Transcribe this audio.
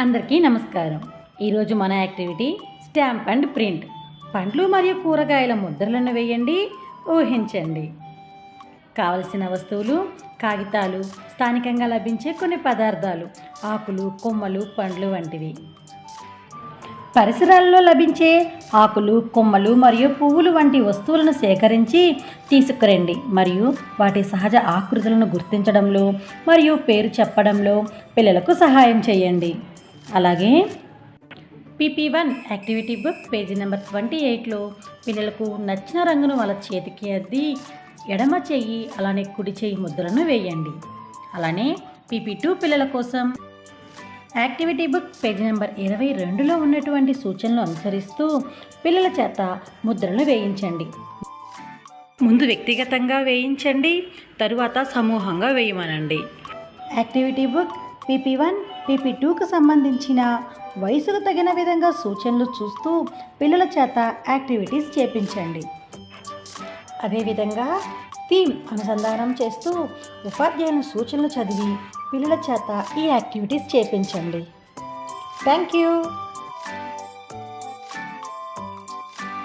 అందరికీ నమస్కారం. ఈరోజు మన యాక్టివిటీ స్టాంప్ అండ్ ప్రింట్. పండ్లు మరియు కూరగాయల ముద్రలను వేయండి, ఊహించండి. కావలసిన వస్తువులు: కాగితాలు, స్థానికంగా లభించే కొన్ని పదార్థాలు, ఆకులు, కొమ్మలు, పండ్లు వంటివి. పరిసరాల్లో లభించే ఆకులు, కొమ్మలు మరియు పువ్వులు వంటి వస్తువులను సేకరించి తీసుకురండి మరియు వాటి సహజ ఆకృతులను గుర్తించడంలో మరియు పేరు చెప్పడంలో పిల్లలకు సహాయం చేయండి. అలాగే PP1 activity book page number 28లో పిల్లలకు నచ్చిన రంగును వాళ్ళ చేతికి అద్ది ఎడమ చెయ్యి అలానే కుడి చెయ్యి ముద్రలను వేయండి. అలానే PP2 పిల్లల కోసం యాక్టివిటీ బుక్ పేజీ నెంబర్ 22లో ఉన్నటువంటి సూచనలు అనుసరిస్తూ పిల్లల చేత ముద్రలు వేయించండి. ముందు వ్యక్తిగతంగా వేయించండి, తరువాత సమూహంగా వేయమనండి. యాక్టివిటీ బుక్ PP1, PP2కు సంబంధించిన వయసుకు తగిన విధంగా సూచనలు చూస్తూ పిల్లల చేత యాక్టివిటీస్ చేపించండి. అదేవిధంగా థీమ్ అనుసంధానం చేస్తూ ఉపాధ్యాయుల సూచనలు చదివి పిల్లల చేత ఈ యాక్టివిటీస్ చేపించండి. Thank you.